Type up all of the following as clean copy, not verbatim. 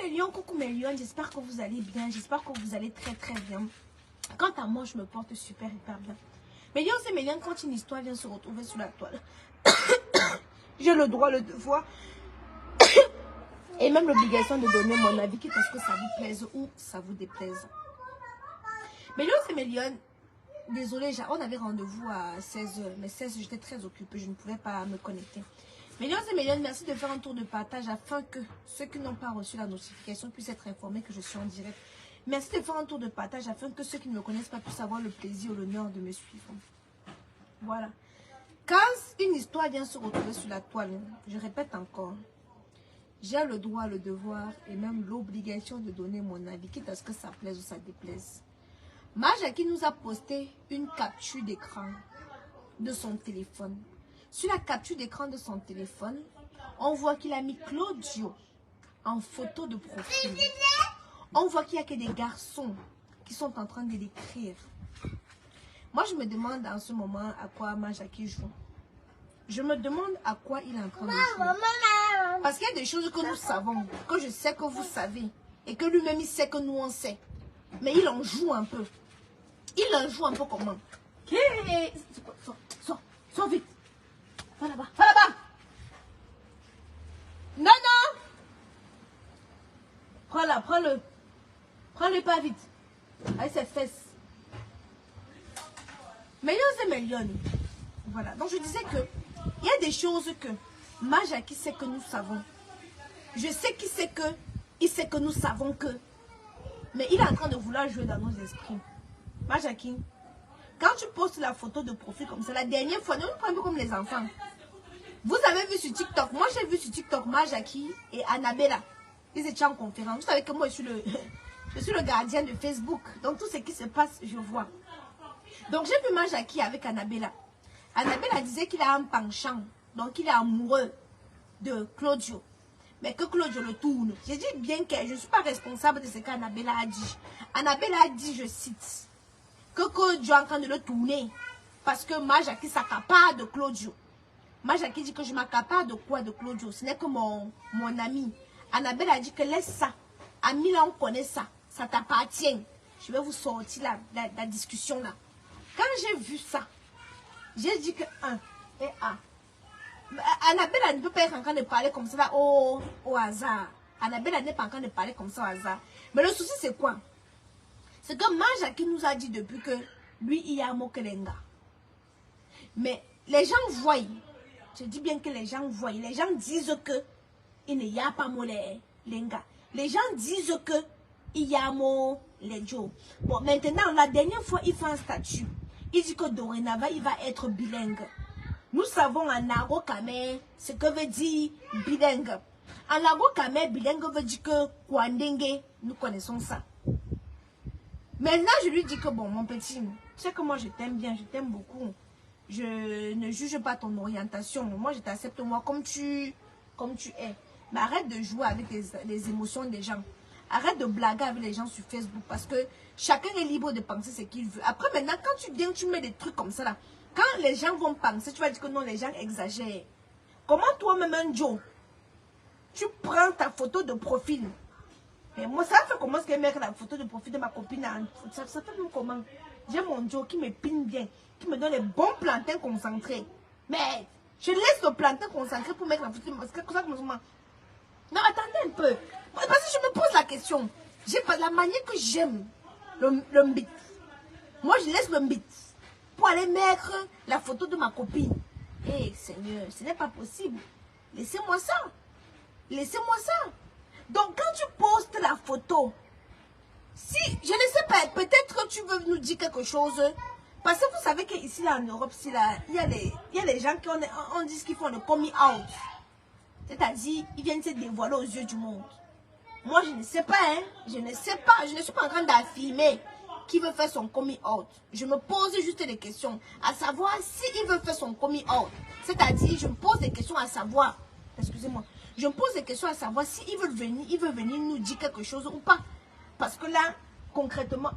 mes lions, coucou mes lions, j'espère que vous allez bien, j'espère que vous allez très très bien. Quant à moi, je me porte super hyper bien. Mes lions et mes lions, quand une histoire vient se retrouver sur la toile, j'ai le droit, le devoir et même l'obligation de donner mon avis, quitte à ce que ça vous plaise ou ça vous déplaise. Mes lions et mes lions, désolé, on avait rendez-vous à 16 h, mais 16 h, j'étais très occupée, je ne pouvais pas me connecter. Mes lions et mes lions, merci de faire un tour de partage afin que ceux qui n'ont pas reçu la notification puissent être informés que je suis en direct. Merci de faire un tour de partage afin que ceux qui ne me connaissent pas puissent avoir le plaisir ou l'honneur de me suivre. Voilà. Quand une histoire vient se retrouver sur la toile, je répète encore, j'ai le droit, le devoir et même l'obligation de donner mon avis, quitte à ce que ça plaise ou ça déplaise. Majaki nous a posté une capture d'écran de son téléphone. Sur la capture d'écran de son téléphone, on voit qu'il a mis Claudio en photo de profil. On voit qu'il n'y a que des garçons qui sont en train de l'écrire. Moi, je me demande en ce moment à quoi Majaki joue. Je me demande à quoi il est en train de jouer. Parce qu'il y a des choses que nous savons, que je sais que vous savez, et que lui-même il sait que nous on sait. Mais il en joue un peu. Il en joue un peu comment? Sors vite. Va là-bas. Va là-bas. Non, non. Prends-la, prends-le. Prends-le pas vite. Avec ses fesses. Millions. Voilà. Donc je disais que il y a des choses que Majaki sait que nous savons. Je sais qu'il sait que, il sait que nous savons que. Mais il est en train de vouloir jouer dans nos esprits. Majaki, quand tu postes la photo de profil comme ça, la dernière fois, nous prenons un peu comme les enfants. Vous avez vu sur TikTok, moi j'ai vu sur TikTok Majaki et Annabella. Ils étaient en conférence. Vous savez que moi je suis le gardien de Facebook. Donc tout ce qui se passe, je vois. Donc j'ai vu Majaki avec Annabella. Annabella disait qu'il a un penchant. Donc il est amoureux de Claudio. Mais que Claudio le tourne. J'ai dit bien que je ne suis pas responsable de ce qu'Annabella a dit. Annabella a dit, je cite, que Claudio est en train de le tourner. Parce que Majaki s'accapare de Claudio. Majaki dit que je m'accapare de quoi de Claudio? Ce n'est que mon ami. Annabella a dit que laisse ça. Ami là, on connaît ça. Ça t'appartient. Je vais vous sortir la discussion là. Quand j'ai vu ça, j'ai dit que 1 et A. Annabella ne peut pas être en train de parler comme ça là, au hasard. Annabella n'est pas en train de parler comme ça au hasard. Mais le souci c'est quoi? C'est que Majaki nous a dit depuis que lui il y a Mokelenga. Mais les gens voient. Je dis bien que les gens voient. Les gens disent que il n'y a pas Mokelenga. Les gens disent que il y a Mokelenga. Bon, maintenant, la dernière fois, il fait un statut. Il dit que dorénavant, il va être bilingue. Nous savons en Naro Kame ce que veut dire bilingue. En Naro Kame, bilingue veut dire que Kwandenge, nous connaissons ça. Maintenant, je lui dis que bon, mon petit, tu sais que moi je t'aime bien, je t'aime beaucoup. Je ne juge pas ton orientation. Moi, je t'accepte moi comme tu es. Mais arrête de jouer avec les émotions des gens. Arrête de blaguer avec les gens sur Facebook parce que chacun est libre de penser ce qu'il veut. Après, maintenant, quand tu viens, tu mets des trucs comme ça là. Quand les gens vont penser, tu vas dire que non, les gens exagèrent. Comment toi-même, un Joe, tu prends ta photo de profil? Mais moi, ça fait comment est-ce que mettre la photo de profil de ma copine? Ça fait comment? J'ai mon Joe qui me pine bien, qui me donne les bons plantains concentrés. Mais je laisse le plantain concentré pour mettre la photo. Parce que non, attendez un peu. Parce que je me pose la question. J'ai pas la manière que j'aime le mbit. Moi, je laisse le mbit pour aller mettre la photo de ma copine. Eh, Seigneur, ce n'est pas possible. Laissez-moi ça. Laissez-moi ça. Donc, quand tu postes la photo, si, je ne sais pas, peut-être que tu veux nous dire quelque chose. Parce que vous savez qu'ici, là, en Europe, il y a les gens qui on dit qu'ils font le coming out. C'est-à-dire, ils viennent se dévoiler aux yeux du monde. Moi, je ne sais pas, hein. Je ne sais pas. Je ne suis pas en train d'affirmer qui veut faire son coming out. Je me pose juste des questions. À savoir s'il veut faire son coming out. C'est-à-dire, je me pose des questions à savoir. Excusez-moi. Je me pose des questions à savoir s'il veut venir nous dire quelque chose ou pas. Parce que là, concrètement,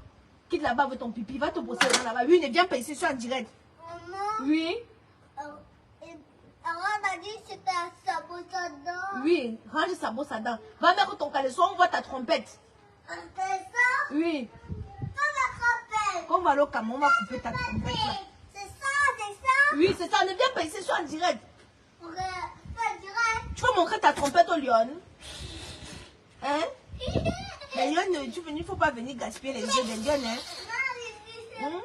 quitte là-bas avec ton pipi, va te bosser là-bas. Oui, ne viens pas ici, je suis en direct. Maman, Oui. on a dit que c'était un sabotador. Oui, range sa brosse à dents. Va mettre ton caleçon, on voit ta trompette. Oui. Quand on va aller au Cameroun, on va couper ta trompette là. C'est ça. Oui, c'est ça. Ne viens pas ici, sur en direct. Tu veux montrer ta trompette au lion? Hein? Les lions, il ne faut pas venir gaspiller les yeux des lions. Hein?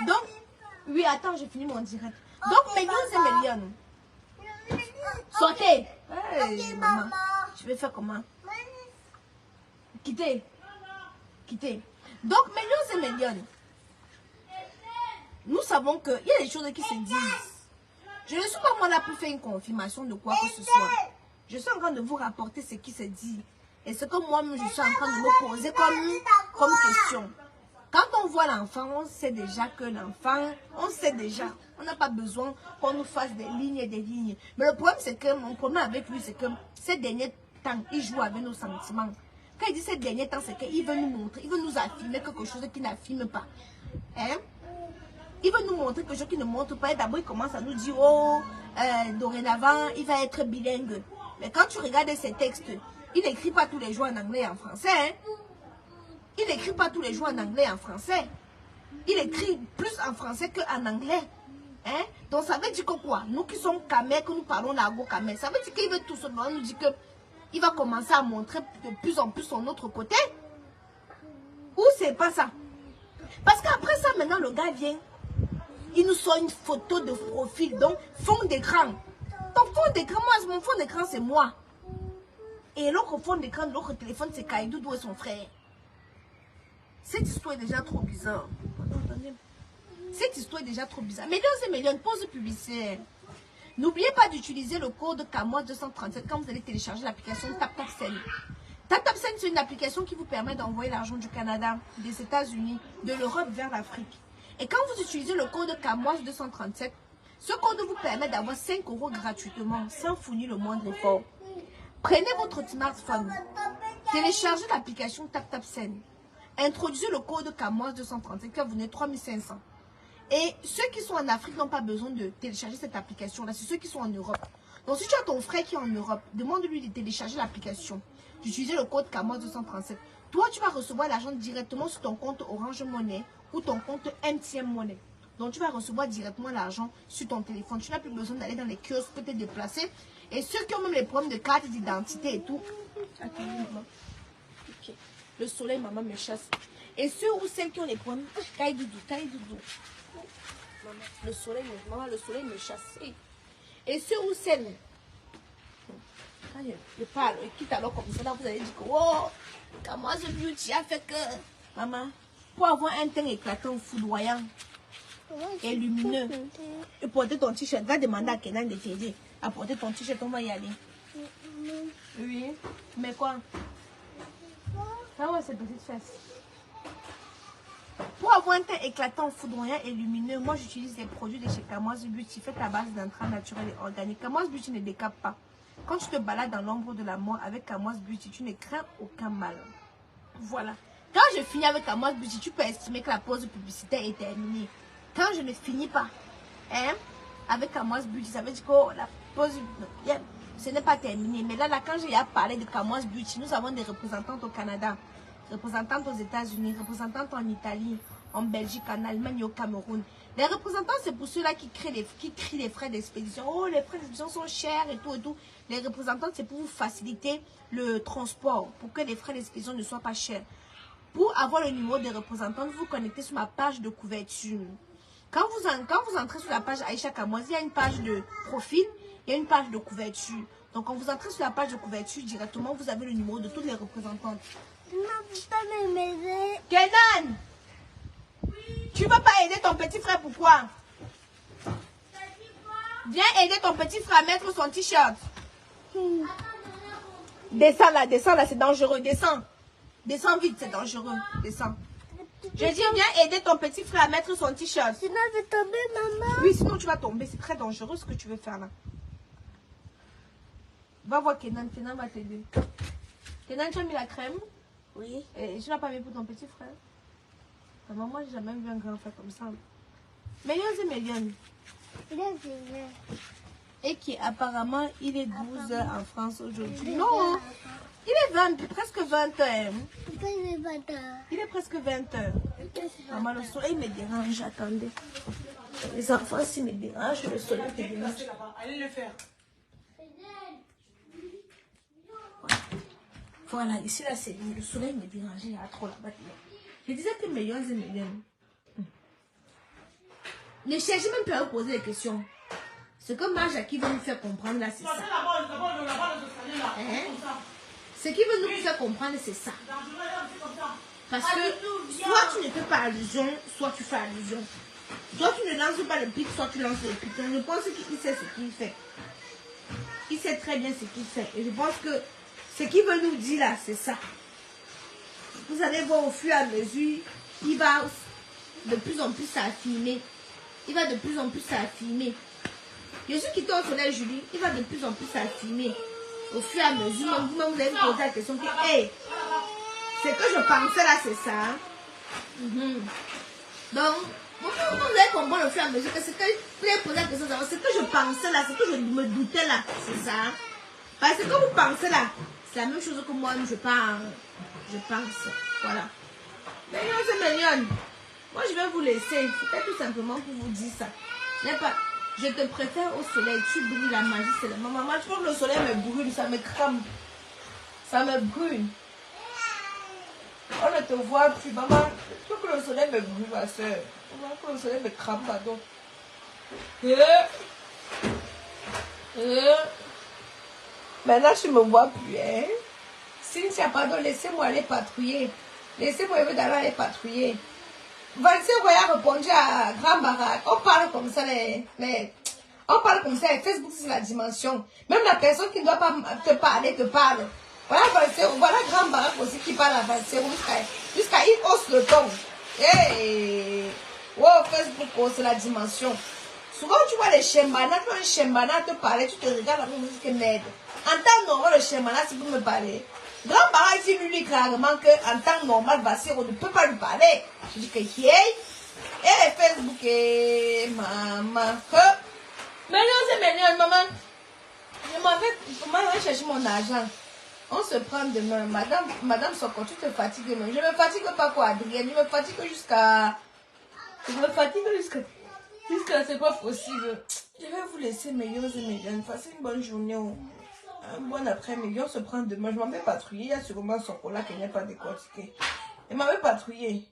Donc, oui, attends, j'ai fini mon direct. Donc, mes lions et mes lions. Sortez. Hey, maman. Je vais faire comment? Quittez. Quittez. Donc, mes lions et mes lions. Nous savons qu'il y a des choses qui se disent. Je ne suis pas moi là pour faire une confirmation de quoi que ce soit. Je suis en train de vous rapporter ce qui se dit. Et ce que moi-même je suis en train de me poser comme question. Quand on voit l'enfant, on sait déjà que l'enfant, on sait déjà. On n'a pas besoin qu'on nous fasse des lignes et des lignes. Mais le problème, c'est que mon problème avec lui, c'est que ces derniers temps, il joue avec nos sentiments. Quand il dit ces derniers temps, c'est qu'il veut nous montrer, il veut nous affirmer quelque chose qu'il n'affirme pas. Hein? Il veut nous montrer quelque chose qu'il ne montre pas. Et d'abord, il commence à nous dire, oh, dorénavant, il va être bilingue. Mais quand tu regardes ces textes, il n'écrit pas tous les jours en anglais et en français. Hein? Il n'écrit pas tous les jours en anglais et en français. Il écrit plus en français qu'en anglais. Hein? Donc, ça veut dire que quoi? Nous qui sommes camés, que nous parlons l'argot camé, ça veut dire qu'il veut tout simplement nous dire qu'il va commencer à montrer de plus en plus son autre côté. Ou c'est pas ça? Parce qu'après ça, maintenant, le gars vient. Il nous sort une photo de profil, donc fond d'écran. Ton fond d'écran, moi, mon fond d'écran, c'est moi. Et l'autre fond d'écran de l'autre téléphone, c'est Kaïdoudou et son frère. Cette histoire est déjà trop bizarre. Cette histoire est déjà trop bizarre. Mesdames et messieurs, pause publicitaire. N'oubliez pas d'utiliser le code KAMOIS 237 quand vous allez télécharger l'application TapTapSend. TapTapSend, c'est une application qui vous permet d'envoyer l'argent du Canada, des États-Unis, de l'Europe vers l'Afrique. Et quand vous utilisez le code KAMOIS 237, ce code vous permet d'avoir 5 € gratuitement, sans fournir le moindre effort. Prenez votre smartphone, téléchargez l'application TapTapSend, introduisez le code KAMOIS 237 qui va vous donner 3500. Et ceux qui sont en Afrique n'ont pas besoin de télécharger cette application-là, c'est ceux qui sont en Europe. Donc si tu as ton frère qui est en Europe, demande-lui de télécharger l'application, d'utiliser le code KAMOIS 237. Toi, tu vas recevoir l'argent directement sur ton compte Orange Money ou ton compte MTN Money. Donc, tu vas recevoir directement l'argent sur ton téléphone. Tu n'as plus besoin d'aller dans les kiosques pour te déplacer. Et ceux qui ont même les problèmes de carte d'identité et tout. Attendez, maman. Okay. Le soleil, maman, me chasse. Et ceux ou celles qui ont les problèmes. Kaïdoudou, Kaïdoudou. Maman, le soleil me chasse. Et ceux ou celles. Quand je parle, et quitte alors comme ça, là, vous allez dire que, oh, KAMOIS Beauty a fait que. Maman, pour avoir un teint éclatant, foudroyant et lumineux, et porter ton t-shirt, va demander à Kenan de t'aider à porter ton t-shirt, on va y aller. Oui, mais quoi? Ah ouais, c'est petite fesse. Pour avoir un teint éclatant, foudroyant et lumineux, moi j'utilise des produits de chez KAMOIS Beauty faits à base d'intrants naturels et organiques. KAMOIS Beauty ne décape pas. Quand tu te balades dans l'ombre de la mort avec KAMOIS Beauty, tu ne crains aucun mal. Voilà. Quand je finis avec KAMOIS Beauty, tu peux estimer que la pause publicitaire est terminée. Quand je ne finis pas, hein, avec KAMOIS Beauty, ça veut dire que la pause, ce n'est pas terminé. Mais là, quand j'ai parlé de KAMOIS Beauty, nous avons des représentantes au Canada, représentantes aux États-Unis, représentantes en Italie, en Belgique, en Allemagne et au Cameroun. Les représentants, c'est pour ceux-là qui crient les frais d'expédition. Oh, les frais d'expédition sont chers et tout et tout. Les représentants, c'est pour vous faciliter le transport, pour que les frais d'expédition ne soient pas chers. Pour avoir le numéro des représentants, vous vous connectez sur ma page de couverture. Quand vous entrez sur la page Aïcha KAMOIS, il y a une page de profil, il y a une page de couverture. Donc, quand vous entrez sur la page de couverture, directement, vous avez le numéro de toutes les représentantes. Kenan! Tu ne veux pas aider ton petit frère, pourquoi? Viens aider ton petit frère à mettre son t-shirt. Descends là, c'est dangereux. Descends. Descends vite, c'est dangereux. Descends. Je dis, viens aider ton petit frère à mettre son t-shirt. Sinon, je vais tomber, maman. Oui, sinon tu vas tomber. C'est très dangereux ce que tu veux faire là. Va voir Kenan. Kenan va t'aider. Kenan, tu as mis la crème? Oui. Et tu n'as pas mis pour ton petit frère? Maman, moi, j'ai jamais vu un grand frère comme ça. Millions et millions. Il est venu. et qui apparemment il est 12 heures en France aujourd'hui. Non, il est 20, presque 20 heures. Il est presque 20 heures. Maman, le soleil me dérange, attendez. Les enfants, s'ils me dérangent, le soleil me dérange. Allez le faire. Voilà, ici là, c'est le soleil me dérange, il y a trop là-bas. Je disais que millions et millions. Ne cherchez même pas à poser des questions. Ce que Majaki veut nous faire comprendre là, c'est ça. Ce qu'il veut nous faire comprendre, c'est ça. Parce que soit tu ne fais pas allusion, soit tu fais allusion. Soit tu ne lances pas le pic, soit tu lances le pic. Je pense qu'il sait ce qu'il fait. Il sait très bien ce qu'il fait. Et je pense que ce qu'il veut nous dire là, c'est ça. Vous allez voir au fur et à mesure, il va de plus en plus s'affirmer. Il va de plus en plus s'affirmer. Je suis quitté au soleil, Julie. Il va de plus en plus s'affirmer. Au fur et à mesure, vous-même, vous allez me poser la question que, hey, ce que je pensais là, c'est ça. Donc, vous allez comprendre au fur et à mesure que ce que vous allez poser la question, ce que je pensais là, ce que je me doutais là, c'est ça. Parce que vous pensez là, c'est la même chose que moi, je pense. Voilà. Mignonne, c'est mignonne. Moi, je vais vous laisser. C'était tout simplement pour vous dire ça. Je te préfère au soleil. Tu brilles, la magie, c'est la maman. Moi, je trouve que le soleil me brûle, ça me crame. Ça me brûle. On ne te voit plus, maman. Je trouve que le soleil me brûle, ma soeur. Je trouve que le soleil me crame, pardon. Maintenant, tu me vois plus, hein. Cynthia, pardon, laissez-moi aller patrouiller. Laissez-moi aller patrouiller. Vanessa a répondu à Grand Barack. On parle comme ça, on parle comme ça. Facebook, c'est la dimension. Même la personne qui ne doit pas te parler, te parle. Voilà Vanessa, voilà Grand Barack aussi qui parle à Vanessa jusqu'à il hausse le ton. Hey! Wow, Facebook, oh, c'est la dimension. Souvent, tu vois les chembana, quand un chembana te parle, tu te regardes la musique merde. En temps normal, le chembana, c'est pour me parler. Grand Barack dit lui clairement qu'en temps normal, Vassir, on ne peut pas lui parler. Je dis que hey, et Facebook, et maman. Mais non, c'est mignon, maman. Je m'en vais chercher mon argent. On se prend demain. Madame Soko, tu te fatigues demain. Je me fatigue pas quoi, Adrienne. Je me fatigue jusqu'à. C'est pas possible. Je vais vous laisser, millions et millions. Passez une bonne journée. Un bon après-midi, on se prend demain. Je m'en vais patrouiller. Il y a sûrement son là qui n'est pas décortiqué. Il m'avait patrouillé.